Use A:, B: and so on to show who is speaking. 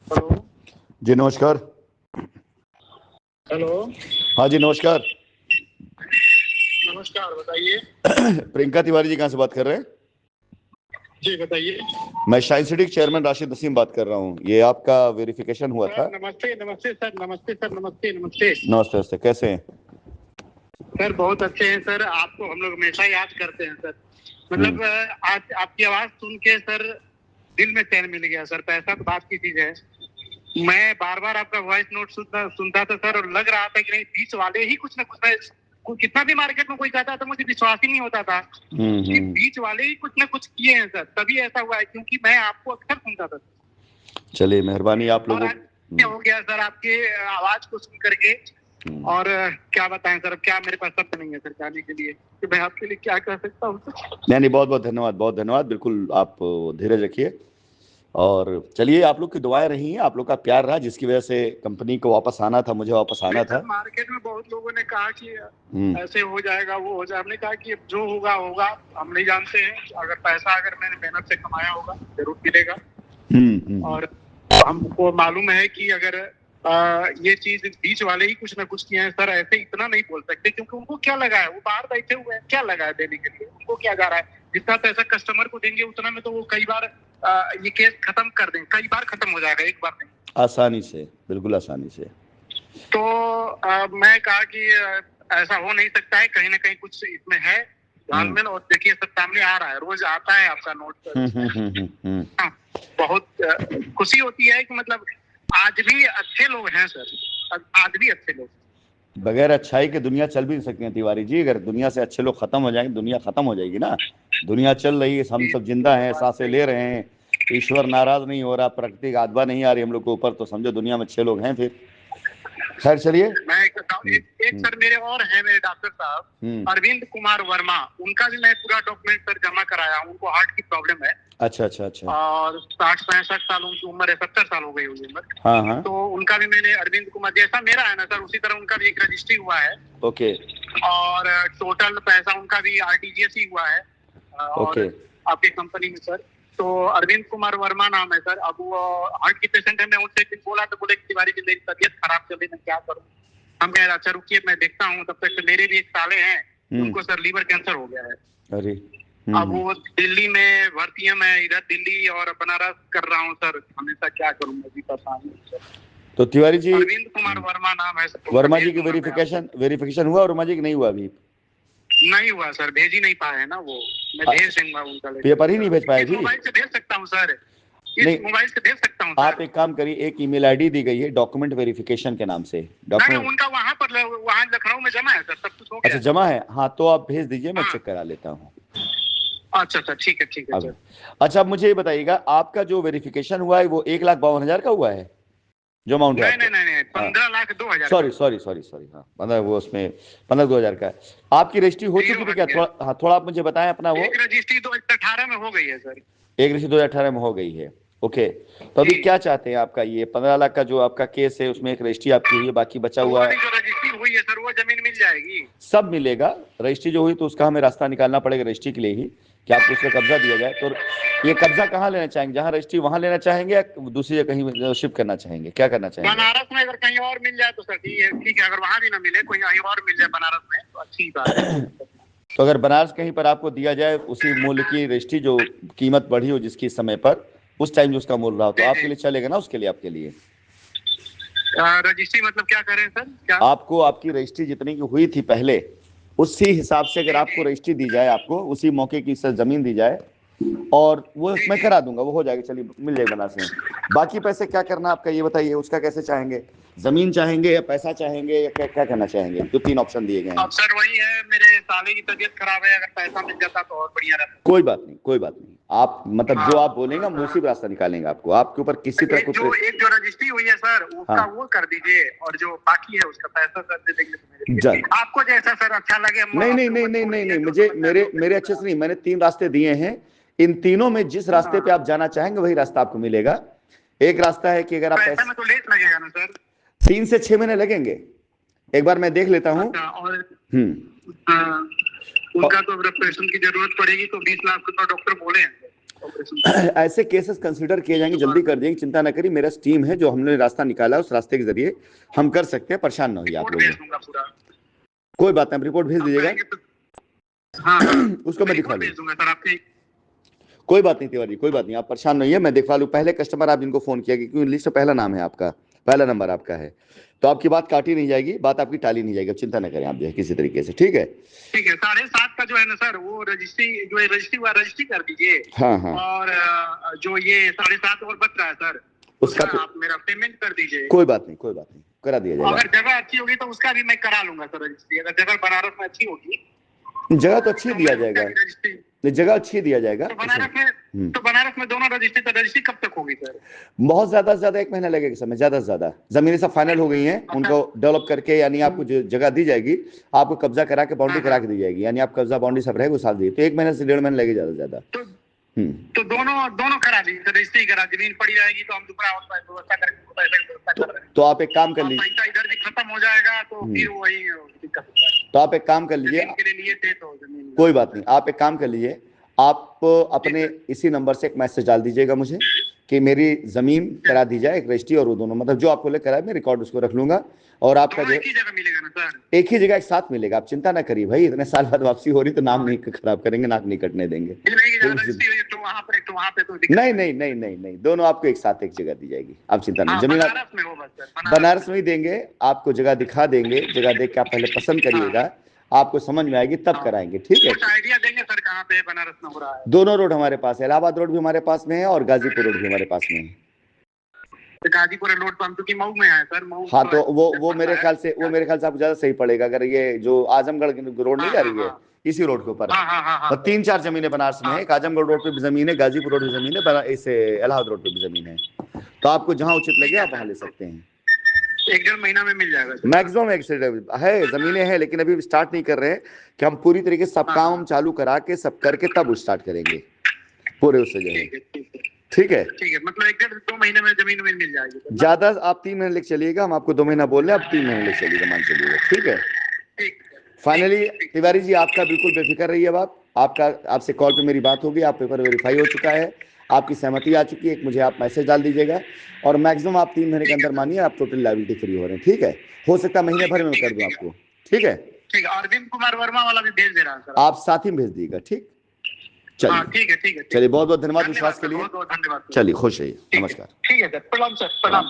A: Hello
B: जी नमस्कार।
A: Hello.
B: हाँ जी नमस्कार।
A: नमस्कार, बताइए।
B: प्रियंका तिवारी जी कहाँ से बात कर रहे हैं?
A: जी बताइए।
B: मैं science city chairman Rashid Naseem बात कर रहा हूँ। ये आपका वेरिफिकेशन हुआ था।
A: सर नमस्ते, नमस्ते सर, नमस्ते सर, नमस्ते नमस्ते।
B: नमस्ते नमस्ते, कैसे हैं?
A: सर बहुत अच्छे हैं सर, आपको हम लोग हमेशा याद करते हैं सर। मतलब आज आपकी आवाज सुन के सर दिल में चैन मिल गया सर। पैसा तो बात की चीज है। मैं बार बार आपका वॉइस नोट सुनता था सर, और लग रहा था कि नहीं बीच वाले ही कुछ ना कुछ कितना भी मार्केट में कोई कहता था मुझे विश्वास ही नहीं होता था कि बीच वाले ही कुछ ना कुछ किए हैं सर, तभी ऐसा हुआ है, क्योंकि मैं आपको अक्सर सुनता था।
B: चलिए मेहरबानी आप
A: और
B: लोगों।
A: आज क्या हो गया सर आपके आवाज को सुन करके। और क्या बताएं सर, अब क्या मेरे पास शब्द नहीं है सर कहने के लिए कि मैं आपके लिए क्या कह सकता हूँ।
B: नहीं, बहुत बहुत धन्यवाद, बहुत धन्यवाद। बिल्कुल आप धीरज रखिए। और चलिए, आप लोग की दुआएं रही हैं, आप लोग का प्यार रहा, जिसकी वजह से कंपनी को वापस आना था, मुझे वापस आना था।
A: मार्केट में बहुत लोगों ने कहा कि ऐसे हो जाएगा, वो हो जाएगा। हमने कहा कि जो होगा होगा, हम नहीं जानते हैं। अगर पैसा अगर मैंने मेहनत से कमाया होगा जरूर मिलेगा। और हमको मालूम है कि अगर ये चीज बीच वाले ही कुछ ना कुछ किए हैं सर, ऐसे इतना नहीं बोल सकते, क्योंकि उनको क्या लगा है, वो बाहर बैठे हुए हैं, क्या लगा है देने के लिए, उनको क्या जा रहा है। जितना पैसा कस्टमर को देंगे उतना में तो वो कई बार ये केस खत्म कर देंगे, कई बार खत्म हो जाएगा, एक बार नहीं।
B: आसानी से, बिल्कुल आसानी से।
A: तो मैं कहा कि ऐसा हो नहीं सकता है, कहीं ना कहीं कुछ इसमें है घालमेल। और देखिए सब सामने आ रहा है, रोज आता है आपका नोट। बहुत खुशी होती है कि मतलब आज भी अच्छे लोग हैं सर, आज भी अच्छे लोग।
B: बगैर अच्छाई के दुनिया चल भी नहीं सकती है तिवारी जी। अगर दुनिया से अच्छे लोग खत्म हो जाएंगे, दुनिया खत्म हो जाएगी ना। दुनिया चल रही है, हम सब जिंदा हैं, सांसें ले रहे हैं, ईश्वर नाराज नहीं हो रहा, प्रकृति का आदबा नहीं आ रही हम लोग के ऊपर, तो समझो दुनिया में अच्छे लोग हैं फिर। खैर चलिए।
A: मैं एक सर मेरे और हैं, मेरे डॉक्टर साहब अरविंद कुमार वर्मा, उनका भी मैं पूरा डॉक्यूमेंट सर जमा कराया। उनको हार्ट की प्रॉब्लम है।
B: अच्छा अच्छा अच्छा।
A: और 60-65 साल उनकी उम्र है, 70 साल हो गई होगी उम्र।
B: हाँ हाँ।
A: तो उनका भी मैंने अरविंद कुमार जैसा मेरा है ना सर, उसी तरह उनका भी एक रजिस्ट्री हुआ है।
B: ओके।
A: और टोटल पैसा उनका भी आरटीजीएस ही हुआ है। और आपकी कंपनी में सर, तो अरविंद कुमार वर्मा नाम है सर। अब वो हार्ट की पेशेंट है। मैं उनसे एक दिन बोला तो बोले तिवारी जी मेरी तबीयत खराब चल रही है, मैं क्या करूँ। हम कह अच्छा रुकिए मैं देखता हूँ, तब तक मेरे भी एक साले हैं, उनको सर लीवर कैंसर हो गया है।
B: अरे
A: अब वो दिल्ली में भर्ती है, मैं इधर दिल्ली और बनारस कर रहा हूँ सर, हमेशा क्या करूँ, मैं भी परेशान हूँ।
B: तो तिवारी जी,
A: अरविंद कुमार वर्मा नाम है सर।
B: वर्मा जी की वेरिफिकेशन हुआ? वर्मा जी की नहीं हुआ अभी?
A: नहीं हुआ सर, भेज ही नहीं पाए हैं ना वो। मैं भेज दूंगा उनका,
B: पेपर ही नहीं भेज पाए भी?
A: मोबाइल से भेज सकता हूँ सर,
B: नहीं,
A: मोबाइल से भेज सकता हूँ।
B: आप एक काम करिए, एक ईमेल आईडी दी गई है डॉक्यूमेंट वेरिफिकेशन के नाम से।
A: डॉक्यूमेंट उनका वहाँ पर, वहाँ लखनऊ में जमा है सर, सब कुछ हो गया।
B: अच्छा जमा है, हाँ तो आप भेज दीजिए, मैं चेक करा लेता हूँ।
A: अच्छा अच्छा ठीक है ठीक है सर।
B: अच्छा अब मुझे ये बताइएगा, आपका जो वेरिफिकेशन हुआ है वो 1,52,000 का हुआ है जो अमाउंट है?
A: नहीं 15,02,000।
B: सॉरी हाँ, 15 वो उसमें 15,02,000 का है। आपकी रजिस्ट्री हो चुकी थी क्या? थोड़ा आप मुझे बताएं अपना। वो
A: एक रजिस्ट्री 2018 में हो गई है सर।
B: एक रजिस्ट्री 2018 में हो गई है। ओके, तो अभी क्या चाहते हैं? आपका ये 15 लाख का जो आपका केस है उसमें एक रजिस्ट्री आपकी हुई है, बाकी बचा हुआ है।
A: जो रजिस्ट्री हुई है सर, वो जमीन मिल जाएगी?
B: सब मिलेगा। रजिस्ट्री जो हुई तो उसका हमें रास्ता निकालना पड़ेगा रजिस्ट्री के लिए ही, कि आपको उस पर कब्जा दिया जाए। तो ये कब्जा कहाँ लेना चाहेंगे? जहाँ रजिस्ट्री वहां लेना चाहेंगे या दूसरी जगह कहीं शिफ्ट करना चाहेंगे? क्या करना चाहेंगे?
A: बनारस में अगर कहीं और मिल जाए तो सर ठीक है। अगर वहां भी ना मिले, कोई कहीं और मिल जाए बनारस में तो अच्छी बात है।
B: तो अगर बनारस कहीं पर आपको दिया जाए उसी मूल्य की रजिस्ट्री, जो कीमत बढ़ी हो जिसकी समय पर, उस टाइम जो उसका मूल्य रहा हो, तो आपके लिए चलेगा ना? उसके लिए आपके लिए
A: रजिस्ट्री मतलब क्या करें सर? क्या
B: आपको आपकी रजिस्ट्री जितनी की हुई थी पहले, उसी हिसाब से अगर आपको रजिस्ट्री दी जाए, आपको उसी मौके की सर जमीन दी जाए, और वो मैं करा दूंगा, वो हो जाएगा, चलिए मिल जाएगा बनारस में। बाकी पैसे क्या करना आपका ये बताइए, उसका कैसे चाहेंगे? जमीन चाहेंगे या पैसा चाहेंगे या क्या करना चाहेंगे? जो 3 ऑप्शन दिए गए हैं।
A: अब सर वही है, मेरे साले की तबीयत खराब है, अगर पैसा मिल जाता तो और बढ़िया रहता।
B: कोई बात नहीं, कोई बात नहीं। आप मतलब जो आप बोलेंगे मुसीब रास्ता निकालेंगे आपको, आपके ऊपर किसी तरह कुछ।
A: जो रजिस्ट्री हुई है सर उसका वो कर दीजिए, और जो बाकी है उसका पैसा सर दे देंगे आपको, जैसा सर अच्छा लगे।
B: नहीं, मुझे मेरे अच्छे से नहीं, मैंने 3 रास्ते दिए हैं। इन तीनों में जिस रास्ते पे आप जाना चाहेंगे वही रास्ता आपको मिलेगा। एक रास्ता है कि अगर आप
A: पैसा में तो लेट लगेगा ना सर?
B: 3 से 6 महीने लगेंगे, एक बार मैं देख लेता हूँ।
A: उनका तो ऑपरेशन की जरूरत पड़ेगी तो 20 लाख रुपए डॉक्टर बोले हैं।
B: ऐसे केसेस कंसीडर किए जाएंगे, जल्दी कर देंगे, चिंता ना करिए। मेरा टीम है जो हमने रास्ता निकाला, उस रास्ते के जरिए हम कर सकते हैं, परेशान ना होइए आप लोग। कोई बात नहीं, रिपोर्ट भेज दीजिएगा। उसको मैं दिखा लूंगा। कोई बात नहीं तिवारी, कोई बात नहीं, आप परेशान नहीं है, मैं दिखवा लूँ। पहले कस्टमर आप जिनको फोन किया, क्योंकि लिस्ट में पहला नाम है आपका, पहला नंबर आपका है, तो आपकी बात काटी नहीं जाएगी, बात आपकी टाली नहीं जाएगी, चिंता ना करें आप जो है किसी तरीके से। ठीक है
A: 7:30 का जो है ना सर, वो रजिस्ट्री कर दीजिए।
B: हाँ हाँ,
A: और जो ये 7:30 और बच रहा है सर, उसका आप मेरा पेमेंट कर दीजिए।
B: कोई बात नहीं, कोई बात नहीं, करा दिया जाएगा।
A: अगर जगह अच्छी होगी तो उसका भी मैं करा लूंगा सर रजिस्ट्री। अगर जगह बनारस में अच्छी होगी,
B: जगह तो अच्छी दिया जाएगा, जगह अच्छी दिया जाएगा।
A: तो बनारस में दोनों रजिस्ट्री, तो रजिस्ट्री कब तक होगी सर?
B: बहुत ज्यादा से ज्यादा 1 महीना लगेगा समय, ज्यादा से ज्यादा। जमीनें सब फाइनल हो गई हैं, उनको डेवलप करके, यानी आपको जो जगह दी जाएगी, आपको कब्जा करा के बाउंड्री करा के दी जाएगी, यानी आप कब्जा बाउंड्री सब रहेगा, साल दी, तो 1 महीने से 1.5 महीने लगेगा ज्यादा से ज्यादा।
A: तो दोनों करा दी रजिस्ट्री, करा, जमीन पड़ी रहेगी तो हम दूसरा व्यवस्था करेंगे।
B: तो आप एक काम कर लीजिए,
A: इधर भी खत्म हो जाएगा तो फिर वही दिक्कत होगा।
B: तो आप एक काम कर लीजिए, कोई बात नहीं, आप एक काम कर लीजिए, आप अपने इसी नंबर से एक मैसेज डाल दीजिएगा मुझे कि मेरी जमीन करा दी जाए, एक रजिस्ट्री, और वो दोनों मतलब जो आपको करा है, मैं रिकॉर्ड उसको रख लूंगा, और आपका जो
A: एक ही जगह मिलेगा ना सर?
B: एक ही जगह एक साथ मिलेगा, आप चिंता ना करिए भाई, इतने साल बाद वापसी हो रही तो नाम नहीं खराब करेंगे, नाक नहीं कटने देंगे। नहीं नहीं नहीं नहीं नहीं, दोनों आपको एक साथ एक जगह दी जाएगी, आप चिंता नहीं। जमीन बनारस में ही देंगे आपको, जगह दिखा देंगे, जगह देख के आप पहले पसंद करिएगा, आपको समझ में आएगी तब कराएंगे। ठीक है,
A: आइडिया देंगे सर कहाँ पे बनारस में हो रहा है?
B: दोनों रोड हमारे पास है, इलाहाबाद रोड भी हमारे पास में है और गाजीपुर रोड भी हमारे पास में है।
A: गाजीपुर रोड तो हम क्योंकि मऊ में है सर, मऊ।
B: हाँ, तो वो मेरे ख्याल से आपको ज्यादा सही पड़ेगा, अगर ये जो आजमगढ़ रोड नहीं जा रही है, इसी रोड के ऊपर है। 3-4 जमीनें बनारस में है, एक आजमगढ़ रोड पे भी जमीन है, गाजीपुर रोड पे जमीन है, इसे इलाहाबाद रोड पे भी जमीन है, तो आपको जहाँ उचित लगे आप वहाँ ले सकते हैं।
A: 1-1.5 महीना में मिल जाएगा
B: मैक्सिमम है, जमीनें हैं, लेकिन अभी स्टार्ट नहीं कर रहे हैं कि हम पूरी तरीके से सब काम चालू करा के सब करके तब स्टार्ट करेंगे पूरे उससे जो है। ठीक है,
A: मतलब 1-1.5-2 महीने में जमीन मिल जाएगी।
B: ज्यादा आप 3 महीने लेके चलिएगा, हम आपको 2 महीना बोल रहे हैं, आप 3 महीने लेके चलिएगा, मान चलिएगा। ठीक है, फाइनली तिवारी जी आपका बिल्कुल बेफिक्र रहिए, आपसे कॉल पे मेरी बात होगी, आप पेपर वेरीफाई हो चुका है, आपकी सहमति आ चुकी है, एक मुझे आप मैसेज डाल दीजिएगा, और मैक्सिमम आप 3 महीने के अंदर मानिए आप टोटल लायबिलिटी फ्री हो रहे हैं। ठीक है, हो सकता है महीने भर में कर दूं आपको। ठीक है,
A: अरविंद कुमार वर्मा वाला भी भेज दे रहा है,
B: आप साथ ही भेज दीजिएगा। ठीक, चलिए
A: ठीक है,
B: चलिए, बहुत बहुत धन्यवाद विश्वास के लिए,
A: बहुत धन्यवाद।
B: चलिए खुश रहिए, नमस्कार।
A: ठीक है सर, प्रणाम सर, प्रणाम।